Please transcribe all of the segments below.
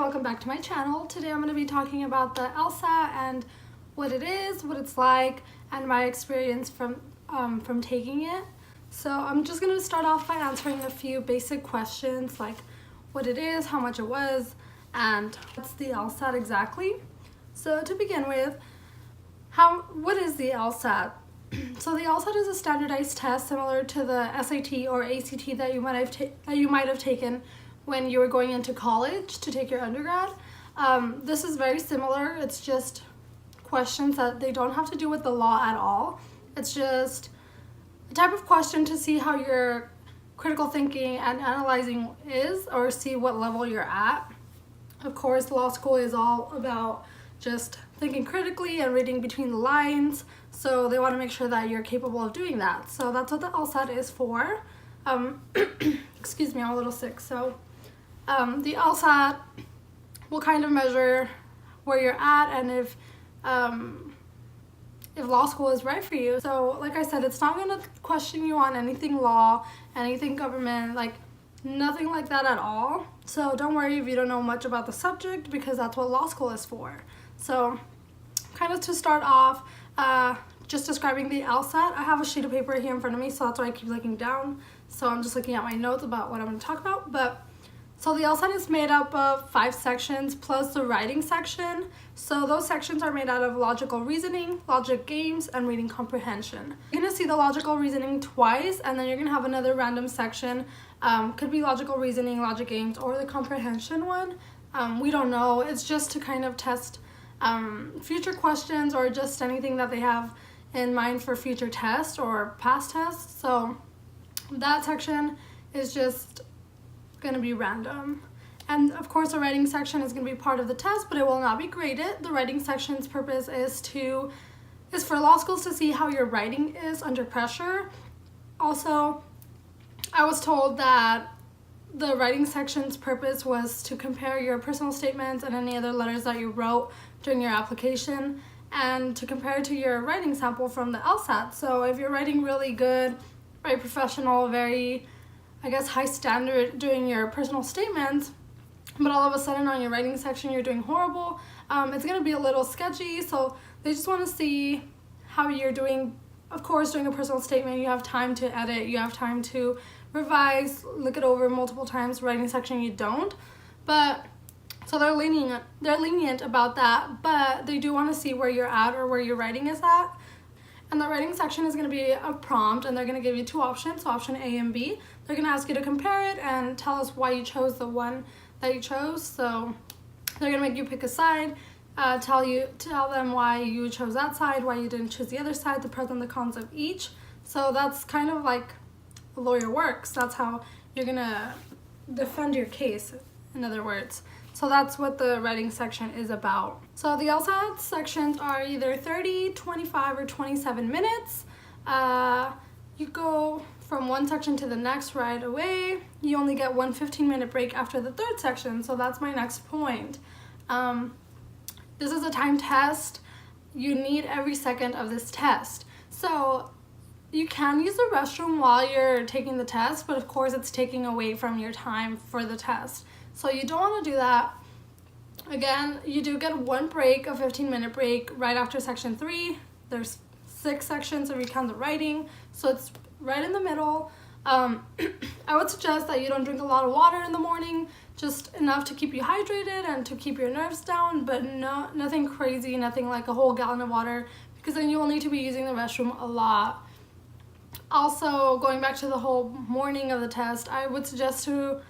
welcome back to my channel. Today I'm going to be talking about the Lsat and what it is, what it's like, and my experience from taking it. So I'm just going to start off by answering a few basic questions like what it is, how much it was, and what's the Lsat exactly. So to begin with, what is the Lsat? So the Lsat is a standardized test similar to the SAT or ACT that you might have taken when you were going into college to take your undergrad. This is very similar. It's just questions that they don't have to do with the law at all. It's just a type of question to see how your critical thinking and analyzing is, or see what level you're at. Of course, law school is all about just thinking critically and reading between the lines, so they want to make sure that you're capable of doing that. So that's what the Lsat is for. Excuse me, I'm a little sick. So the Lsat will kind of measure where you're at and if law school is right for you. So like I said, it's not going to question you on anything law, anything government, like nothing like that at all. So don't worry if you don't know much about the subject, because that's what law school is for. So kind of to start off, just describing the Lsat, I have a sheet of paper here in front of me, so that's why I keep looking down. So I'm just looking at my notes about what I'm going to talk about. So the Lsat is made up of 5 sections plus the writing section. So those sections are made out of logical reasoning, logic games, and reading comprehension. You're going to see the logical reasoning twice, and then you're going to have another random section. Could be logical reasoning, logic games, or the comprehension one. We don't know. It's just to kind of test future questions or just anything that they have in mind for future tests or past tests. So that section is just going to be random. And of course the writing section is going to be part of the test, but it will not be graded. The writing section's purpose is for law schools to see how your writing is under pressure. Also, I was told that the writing section's purpose was to compare your personal statements and any other letters that you wrote during your application, and to compare it to your writing sample from the Lsat. So if you're writing really good, very professional, very, I guess, high standard doing your personal statements, but all of a sudden on your writing section you're doing horrible, it's going to be a little sketchy. So they just want to see how you're doing. Of course, doing a personal statement, you have time to edit, you have time to revise, look it over multiple times. Writing section, you don't. But so they're lenient about that, but they do want to see where you're at or where your writing is at. And the writing section is going to be a prompt, and they're going to give you 2 options, so option A and B. They're going to ask you to compare it and tell us why you chose the one that you chose. So they're going to make you pick a side, tell them why you chose that side, why you didn't choose the other side, the pros and the cons of each. So that's kind of like a lawyer works. That's how you're going to defend your case, in other words. So that's what the writing section is about. So the Lsat sections are either 30, 25, or 27 minutes. You go from one section to the next right away. You only get one 15-minute break after the 3rd section, so that's my next point. This is a time test. You need every second of this test. So you can use the restroom while you're taking the test, but of course it's taking away from your time for the test. So you don't want to do that. Again, you do get one break, a 15-minute break right after section 3. There's 6 sections if you count the writing, so it's right in the middle. I would suggest that you don't drink a lot of water in the morning, just enough to keep you hydrated and to keep your nerves down, but nothing crazy, nothing like a whole gallon of water, because then you will need to be using the restroom a lot. Also, going back to the whole morning of the test, I would suggest to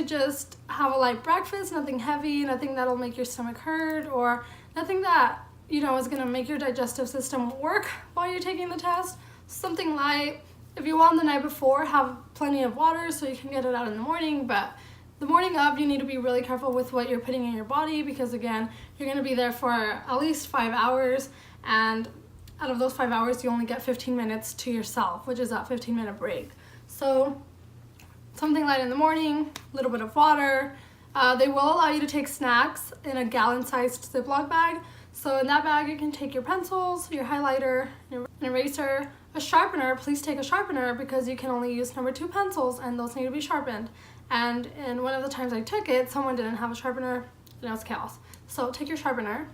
just have a light breakfast, nothing heavy, nothing that'll make your stomach hurt, or nothing that, is going to make your digestive system work while you're taking the test. Something light. If you want the night before, have plenty of water so you can get it out in the morning, but the morning of, you need to be really careful with what you're putting in your body, because again, you're going to be there for at least 5 hours, and out of those 5 hours, you only get 15 minutes to yourself, which is that 15-minute break. So something light in the morning, a little bit of water. They will allow you to take snacks in a gallon-sized Ziploc bag. So in that bag, you can take your pencils, your highlighter, an eraser, a sharpener. Please take a sharpener, because you can only use number 2 pencils, and those need to be sharpened. And in one of the times I took it, someone didn't have a sharpener, and it was chaos. So take your sharpener,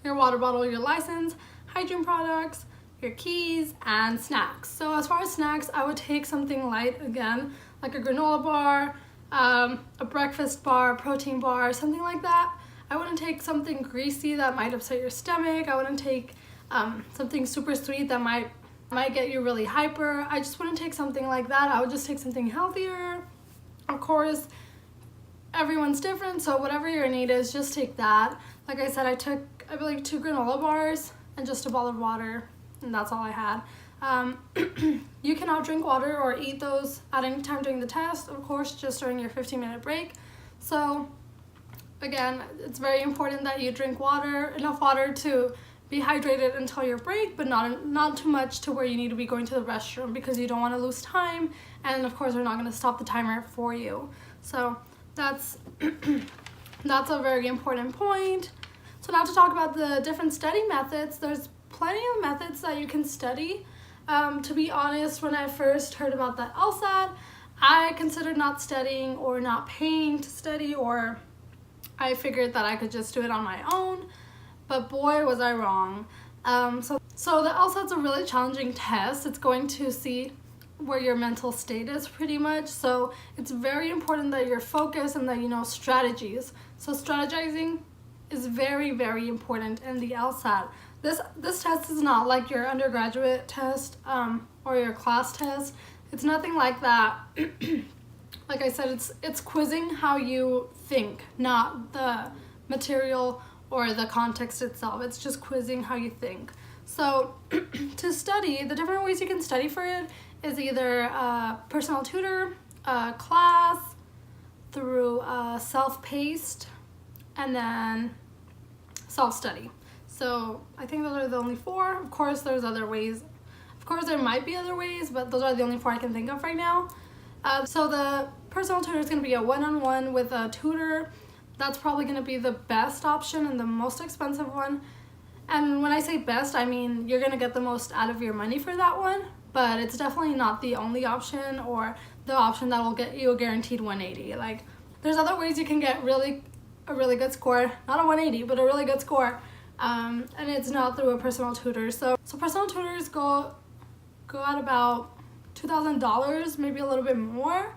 your water bottle, your license, hygiene products, your keys, and snacks. So as far as snacks, I would take something light again, like a granola bar, a breakfast bar, protein bar, something like that. I wouldn't take something greasy that might upset your stomach. I wouldn't take something super sweet that might get you really hyper. I just wouldn't take something like that. I would just take something healthier. Of course, everyone's different, so whatever your need is, just take that. Like I said, I took, I believe, 2 granola bars and just a bottle of water, and that's all I had. You cannot drink water or eat those at any time during the test, of course, just during your 15-minute break. So again, it's very important that you drink water, enough water to be hydrated until your break, but not too much to where you need to be going to the restroom, because you don't want to lose time, and of course we're not going to stop the timer for you. So that's that's a very important point. So now to talk about the different study methods, there's plenty of methods that you can study. To be honest, when I first heard about the Lsat, I considered not studying or not paying to study, or I figured that I could just do it on my own, but boy was I wrong. So the Lsat's a really challenging test. It's going to see where your mental state is pretty much, so it's very important that you're focused and that you know strategies. So strategizing is very, very important in the Lsat. This test is not like your undergraduate test or your class test. It's nothing like that. Like I said, it's quizzing how you think, not the material or the context itself. It's just quizzing how you think. So to study, the different ways you can study for it is either a personal tutor, a class, through self-paced, and then self-study. So I think those are the only 4. Of course, there's other ways. Of course, there might be other ways, but those are the only 4 I can think of right now. So the personal tutor is going to be a one-on-one with a tutor. That's probably going to be the best option and the most expensive one. And when I say best, I mean you're going to get the most out of your money for that one, but it's definitely not the only option or the option that will get you a guaranteed 180. Like, there's other ways you can get a really good score, not a 180, but a really good score, and it's not through a personal tutor. So personal tutors go at about $2,000, maybe a little bit more.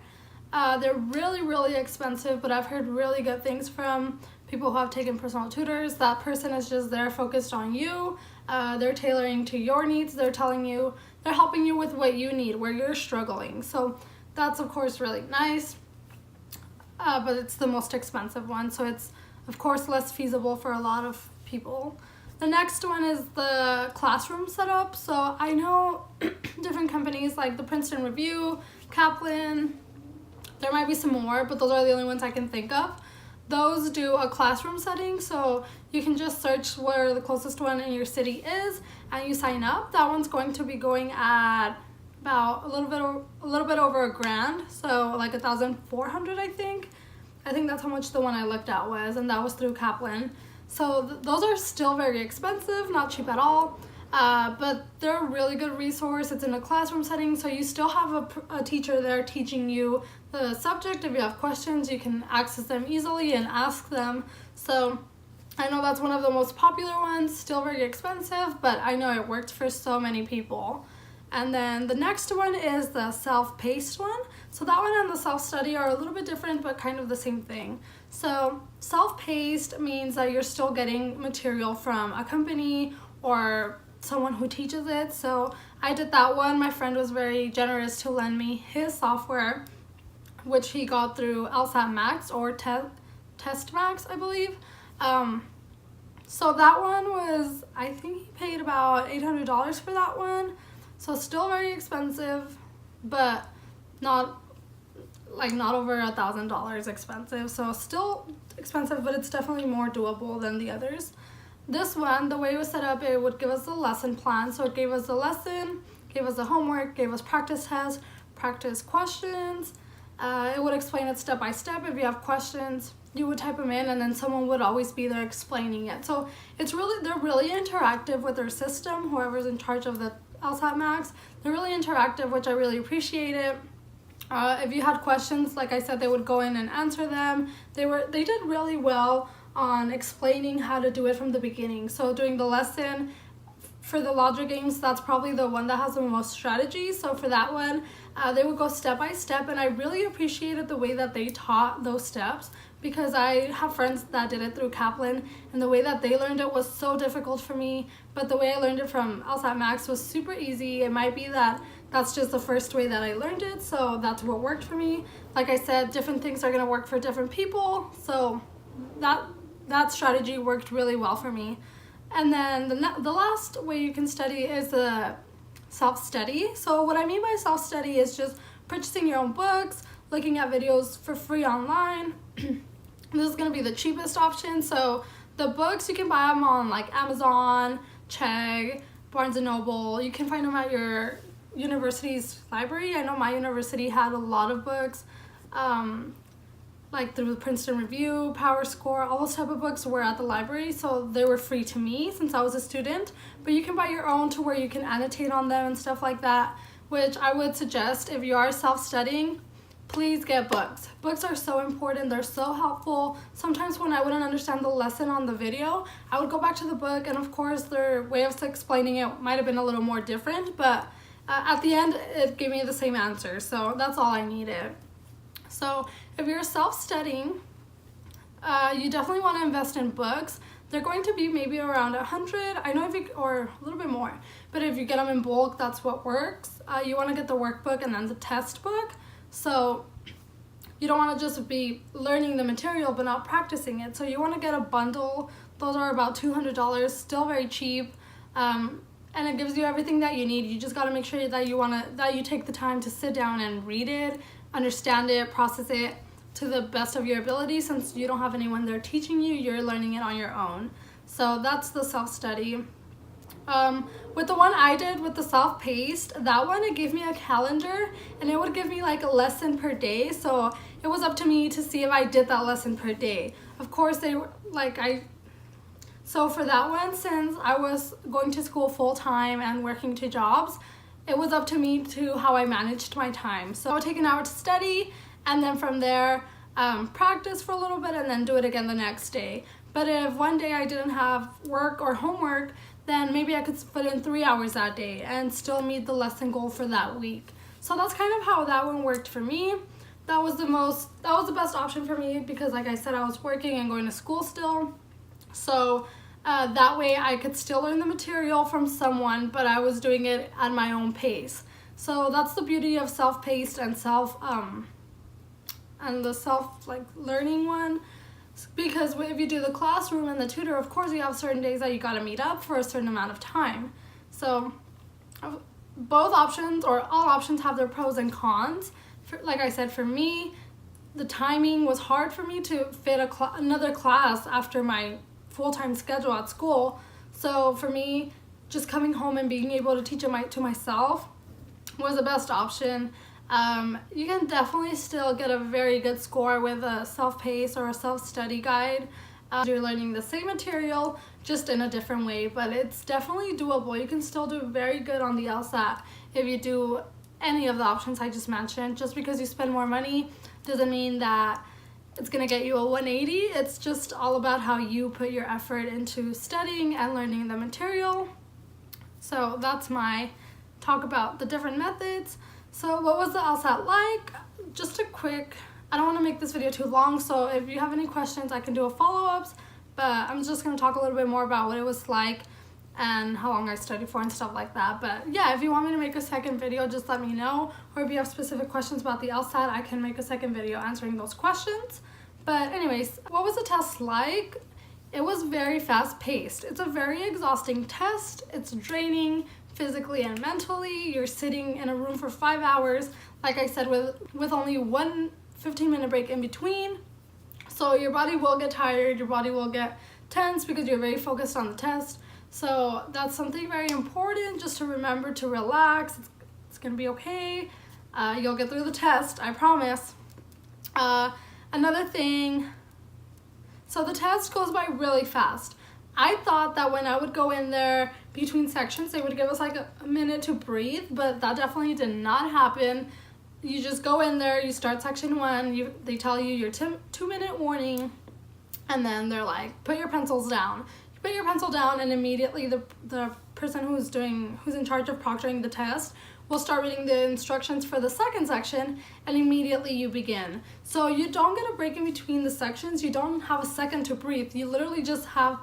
They're really, really expensive, but I've heard really good things from people who have taken personal tutors. That person is just there focused on you. They're tailoring to your needs. They're helping you with what you need, where you're struggling. So that's of course really nice, but it's the most expensive one. So it's of course less feasible for a lot of people. The next one is the classroom setup. So I know different companies like the Princeton Review, Kaplan, there might be some more, but those are the only ones I can think of. Those do a classroom setting, so you can just search where the closest one in your city is and you sign up. That one's going to be going at about a little bit over $1,000, so like 1,400 I think. I think that's how much the one I looked at was, and that was through Kaplan. So those are still very expensive, not cheap at all, but they're a really good resource. It's in a classroom setting, so you still have a teacher there teaching you the subject. If you have questions, you can access them easily and ask them. So I know that's one of the most popular ones, still very expensive, but I know it worked for so many people. And then the next one is the self-paced one. So that one and the self-study are a little bit different, but kind of the same thing. So self-paced means that you're still getting material from a company or someone who teaches it. So I did that one. My friend was very generous to lend me his software, which he got through Lsat Max or Test Max, I believe. So that one was, I think he paid about $800 for that one. So still very expensive, but not over $1,000 expensive. So still expensive, but it's definitely more doable than the others. This one, the way it was set up, it would give us a lesson plan. So it gave us the lesson, gave us the homework, gave us practice tests, practice questions. It would explain it step by step. If you have questions, you would type them in, and then someone would always be there explaining it. So they're really interactive with their system, whoever's in charge of the Lsat Max. They're really interactive, which I really appreciate it. If you had questions, like I said, they would go in and answer them. They did really well on explaining how to do it from the beginning. So doing the lesson for the logic games, that's probably the one that has the most strategy. So for that one, they would go step by step, and I really appreciated the way that they taught those steps, because I have friends that did it through Kaplan, and the way that they learned it was so difficult for me, but the way I learned it from Lsat Max was super easy. It might be that that's just the first way that I learned it, so that's what worked for me. Like I said, different things are going to work for different people, so that strategy worked really well for me. And then the last way you can study is the self-study. So what I mean by self-study is just purchasing your own books, looking at videos for free online. This is going to be the cheapest option. So the books, you can buy them on like Amazon, Chegg, Barnes & Noble. You can find them at your university's library. I know my university had a lot of books, like through the Princeton Review, Power Score, all those type of books were at the library, so they were free to me since I was a student. But you can buy your own to where you can annotate on them and stuff like that, which I would suggest if you are self-studying. Please get books. Books are so important. They're so helpful. Sometimes when I wouldn't understand the lesson on the video, I would go back to the book, and of course their way of explaining it might have been a little more different, but at the end it gave me the same answer, so that's all I needed. So if you're self-studying, you definitely want to invest in books. They're going to be maybe around 100, I know, or a little bit more, but if you get them in bulk, that's what works. You want to get the workbook and then the test book. So you don't want to just be learning the material but not practicing it. So you want to get a bundle. Those are about $200, still very cheap, and it gives you everything that you need. You just got to make sure that you take the time to sit down and read it, understand it, process it to the best of your ability. Since you don't have anyone there teaching you, you're learning it on your own. So that's the self-study. With the one I did with the self-paced, that one, it gave me a calendar, and it would give me like a lesson per day. So it was up to me to see if I did that lesson per day. Of course, so for that one, since I was going to school full-time and working 2 jobs, it was up to me to how I managed my time. So I would take an hour to study, and then from there, practice for a little bit, and then do it again the next day. But if one day I didn't have work or homework, then maybe I could put in 3 hours that day and still meet the lesson goal for that week. So that's kind of how that one worked for me. That was the best option for me, because like I said, I was working and going to school still. So that way I could still learn the material from someone, but I was doing it at my own pace. So that's the beauty of self-paced and the learning one. Because if you do the classroom and the tutor, of course you have certain days that you gotta meet up for a certain amount of time. So both options, or all options, have their pros and cons. Like I said, for me, the timing was hard for me to fit another class after my full-time schedule at school. So for me, just coming home and being able to teach it to myself was the best option. You can definitely still get a very good score with a self-paced or a self-study guide. You're learning the same material, just in a different way, but it's definitely doable. You can still do very good on the LSAT if you do any of the options I just mentioned. Just because you spend more money doesn't mean that it's gonna get you a 180. It's just all about how you put your effort into studying and learning the material. So that's my talk about the different methods. So what was the LSAT like? Just a quick, I don't want to make this video too long, so if you have any questions I can do a follow-ups, but I'm just going to talk a little bit more about what it was like and how long I studied for and stuff like that. But yeah, if you want me to make a second video, just let me know, or if you have specific questions about the LSAT, I can make a second video answering those questions. But anyways, what was the test like? It was very fast-paced. It's a very exhausting test. It's draining physically and mentally. You're sitting in a room for 5 hours, like I said, with only one 15-minute break in between. So your body will get tired, your body will get tense because you're very focused on the test. So that's something very important, just to remember to relax. It's gonna be okay. You'll get through the test, I promise. Another thing, so the test goes by really fast. I thought that when I would go in there between sections, they would give us like a minute to breathe, but that definitely did not happen. you just go in there, you start section 1, they tell you your 2-minute warning, and then they're like, put your pencils down. You put your pencil down, and immediately the person who's in charge of proctoring the test will start reading the instructions for the second section, and immediately you begin. So you don't get a break in between the sections. You don't have a second to breathe. You literally just have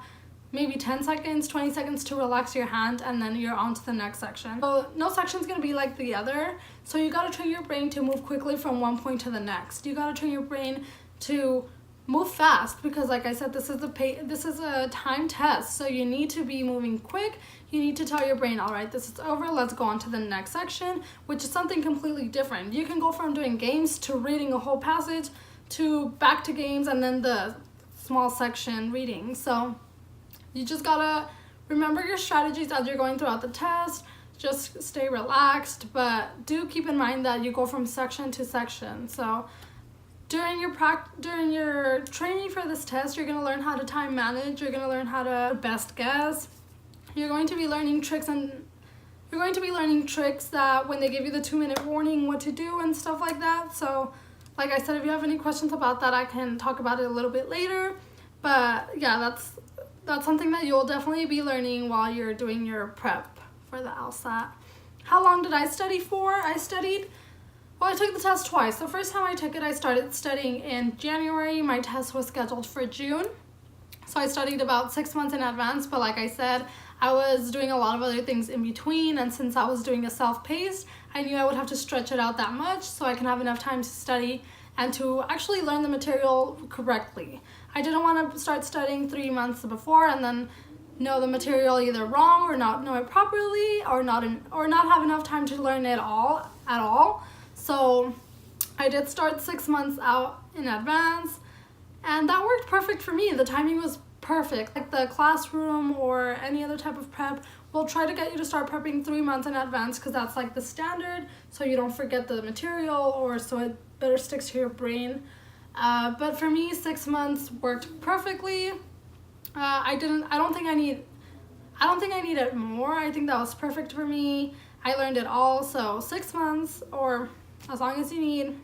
maybe 10 seconds, 20 seconds to relax your hand, and then you're on to the next section. So no section's gonna be like the other. So you gotta train your brain to move quickly from one point to the next. You gotta train your brain to move fast, because like I said, this is a time test. So you need to be moving quick. You need to tell your brain, all right, this is over, let's go on to the next section, which is something completely different. You can go from doing games to reading a whole passage to back to games and then the small section reading. So you just gotta remember your strategies as you're going throughout the test. Just stay relaxed, but do keep in mind that you go from section to section. So during your training for this test, you're gonna learn how to time manage. You're gonna learn how to best guess. You're going to be learning tricks that when they give you the 2-minute warning, what to do and stuff like that. So like I said, if you have any questions about that, I can talk about it a little bit later. But yeah, that's something that you'll definitely be learning while you're doing your prep for the Lsat. How long did I study for? I took the test twice. The first time I took it, I started studying in January. My test was scheduled for June. So I studied about 6 months in advance, but like I said, I was doing a lot of other things in between, and since I was doing a self-paced, I knew I would have to stretch it out that much so I can have enough time to study and to actually learn the material correctly. I didn't want to start studying 3 months before and then know the material either wrong or not know it properly or not have enough time to learn it all at all. So I did start 6 months out in advance, and that worked perfect for me. The timing was perfect. Like the classroom or any other type of prep will try to get you to start prepping 3 months in advance, because that's like the standard, so you don't forget the material or so it better sticks to your brain. But for me, 6 months worked perfectly. I don't think I needed more. I think that was perfect for me. I learned it all. So 6 months, or as long as you need,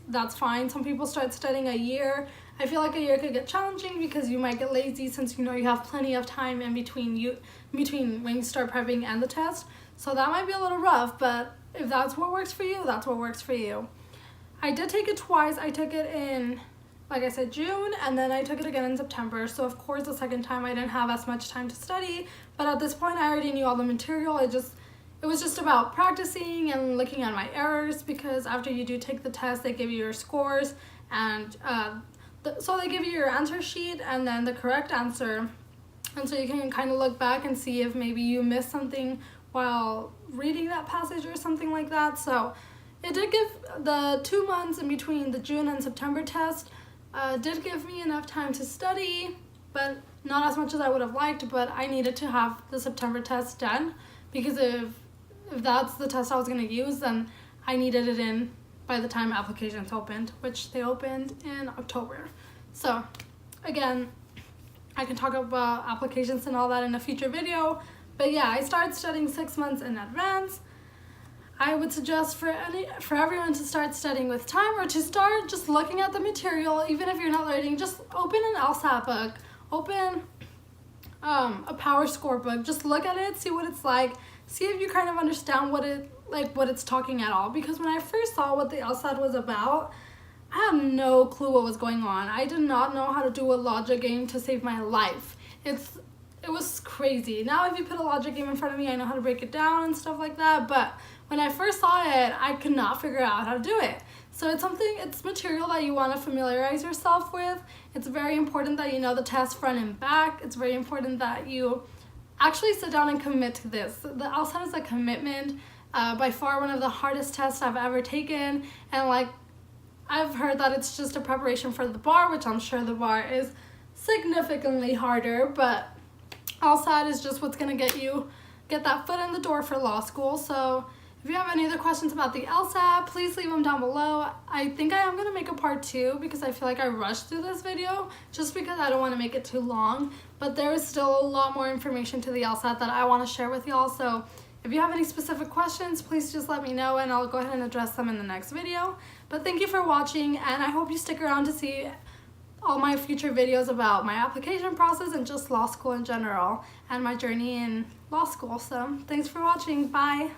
that's fine. Some people start studying a year. I feel like a year could get challenging because you might get lazy, since you have plenty of time in between when you start prepping and the test. So that might be a little rough, but if that's what works for you, that's what works for you. I did take it twice. I took it in, like I said, June, and then I took it again in September. So of course the second time I didn't have as much time to study, but at this point I already knew all the material. It was just about practicing and looking at my errors, because after you do take the test, they give you your scores, and so they give you your answer sheet and then the correct answer, and so you can kind of look back and see if maybe you missed something while reading that passage or something like that. So it did give the 2 months in between the June and September test, did give me enough time to study, but not as much as I would have liked. But I needed to have the September test done, because if that's the test I was going to use, then I needed it in by the time applications opened, which they opened in October. So again, I can talk about applications and all that in a future video, but yeah, I started studying 6 months in advance. I would suggest for everyone to start studying with time, or to start just looking at the material. Even if you're not learning, just open an Lsat book, open a power score book, just look at it, see what it's like, see if you kind of understand what it's talking at all. Because when I first saw what the Lsat was about, I had no clue what was going on. I did not know how to do a logic game to save my life. It was crazy. Now if you put a logic game in front of me, I know how to break it down and stuff like that, but when I first saw it, I could not figure out how to do it. So it's material that you want to familiarize yourself with. It's very important that you know the test front and back. It's very important that you actually sit down and commit to this. The Lsat is a commitment, by far one of the hardest tests I've ever taken, and I've heard that it's just a preparation for the bar, which I'm sure the bar is significantly harder, but Lsat is just what's going to get that foot in the door for law school. So if you have any other questions about the Lsat, please leave them down below. I think I am going to make a part 2, because I feel like I rushed through this video just because I don't want to make it too long, but there is still a lot more information to the Lsat that I want to share with y'all. So If you have any specific questions, please just let me know and I'll go ahead and address them in the next video. But thank you for watching, and I hope you stick around to see all my future videos about my application process and just law school in general and my journey in law school. So thanks for watching. Bye.